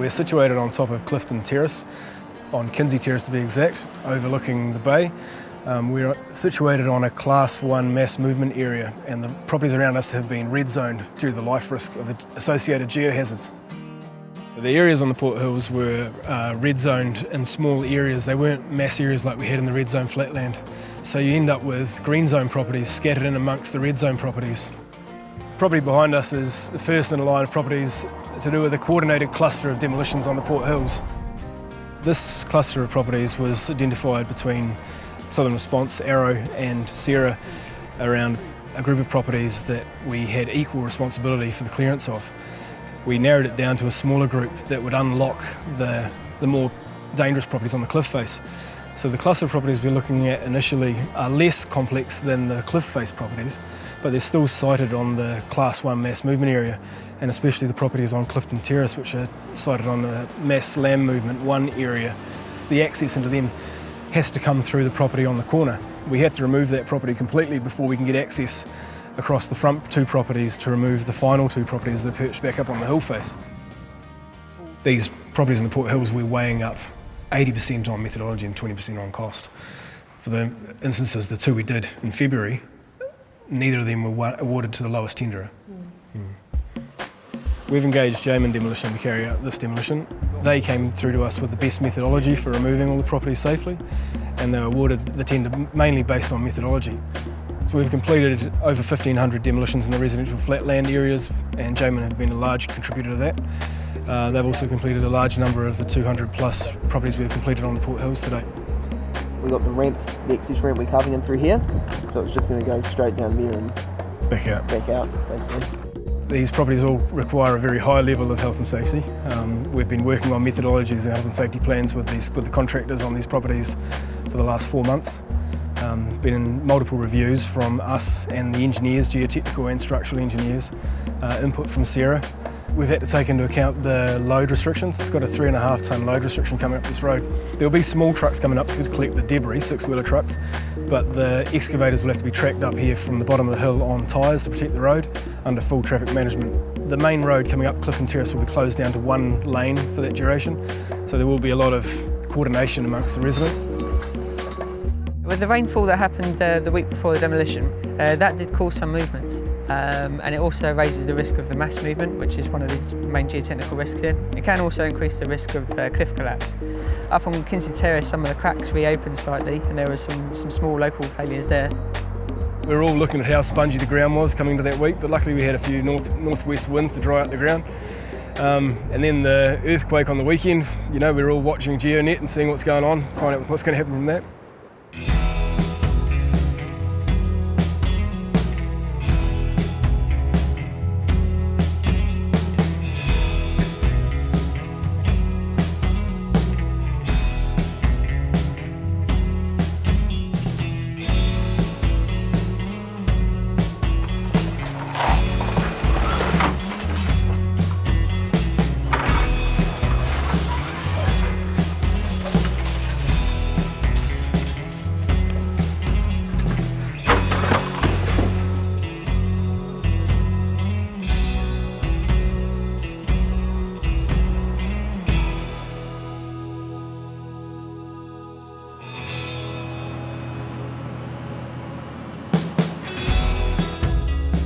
We're situated on top of Clifton Terrace, on Kinsey Terrace to be exact, overlooking the bay. We're situated on a Class 1 mass movement area, and the properties around us have been red zoned due to the life risk of the associated geohazards. The areas on the Port Hills were red zoned in small areas. They weren't mass areas like we had in the red zone flatland. So you end up with green zone properties scattered in amongst the red zone properties. The property behind us is the first in a line of properties to do with a coordinated cluster of demolitions on the Port Hills. This cluster of properties was identified between Southern Response, Arrow and Sarah around a group of properties that we had equal responsibility for the clearance of. We narrowed it down to a smaller group that would unlock the more dangerous properties on the cliff face. So the cluster of properties we're looking at initially are less complex than the cliff face properties, but they're still sited on the Class 1 mass movement area, and especially the properties on Clifton Terrace, which are sited on the mass land movement 1 area. The access into them has to come through the property on the corner. We have to remove that property completely before we can get access across the front 2 properties to remove the final 2 properties that are perched back up on the hill face. These properties in the Port Hills we're weighing up 80% on methodology and 20% on cost. For the instances, the 2 we did in February, neither of them were awarded to the lowest tenderer. We've engaged Jamin Demolition to carry out this demolition. They came through to us with the best methodology for removing all the properties safely, and they were awarded the tender mainly based on methodology. So we've completed over 1,500 demolitions in the residential flatland areas, and Jamin have been a large contributor to that. They've also completed a large number of the 200 plus properties we've completed on the Port Hills to date. We've got the ramp, the access ramp we're carving in through here, so it's just going to go straight down there and back out basically. These properties all require a very high level of health and safety. We've been working on methodologies and health and safety plans with the contractors on these properties for the last 4 months. Been in multiple reviews from us and the engineers, geotechnical and structural engineers, input from Sarah. We've had to take into account the load restrictions. It's got a 3.5 tonne load restriction coming up this road. There'll be small trucks coming up to collect the debris, 6-wheeler trucks, but the excavators will have to be tracked up here from the bottom of the hill on tyres to protect the road under full traffic management. The main road coming up Clifton Terrace will be closed down to 1 lane for that duration, so there will be a lot of coordination amongst the residents. With the rainfall that happened the week before the demolition, that did cause some movements. And it also raises the risk of the mass movement, which is one of the main geotechnical risks here. It can also increase the risk of cliff collapse. Up on Kinsey Terrace, some of the cracks reopened slightly, and there were some small local failures there. We were all looking at how spongy the ground was coming into that week, but luckily we had a few northwest winds to dry out the ground. And then the earthquake on the weekend, we were all watching GeoNet and seeing what's going on, find out what's going to happen from that.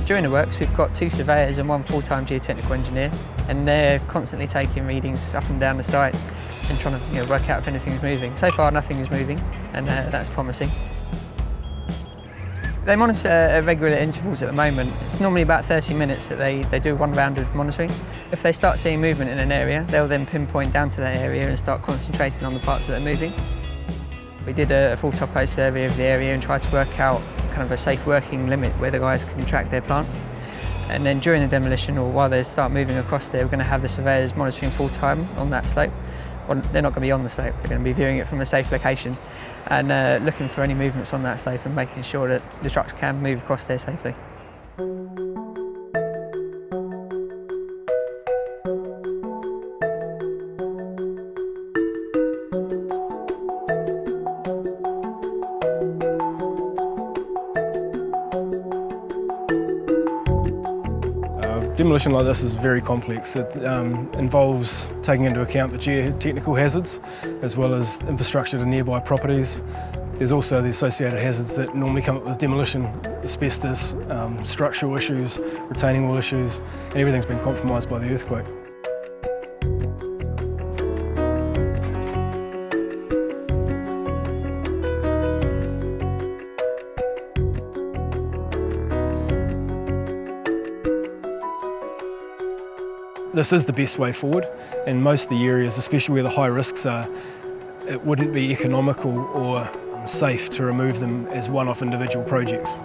During the works, we've got 2 surveyors and 1 full-time geotechnical engineer, and they're constantly taking readings up and down the site and trying to work out if anything's moving. So far, nothing is moving, and that's promising. They monitor at regular intervals at the moment. It's normally about 30 minutes that they do 1 round of monitoring. If they start seeing movement in an area, they'll then pinpoint down to that area and start concentrating on the parts that are moving. We did a full topo survey of the area and tried to work out kind of a safe working limit where the guys can track their plant. And then during the demolition, or while they start moving across there, we're going to have the surveyors monitoring full time on that slope. Well, they're not going to be on the slope, they're going to be viewing it from a safe location and looking for any movements on that slope and making sure that the trucks can move across there safely. Demolition like this is very complex. It involves taking into account the geotechnical hazards as well as infrastructure to nearby properties. There's also the associated hazards that normally come up with demolition, asbestos, structural issues, retaining wall issues, and everything's been compromised by the earthquake. This is the best way forward. In most of the areas, especially where the high risks are, it wouldn't be economical or safe to remove them as one-off individual projects.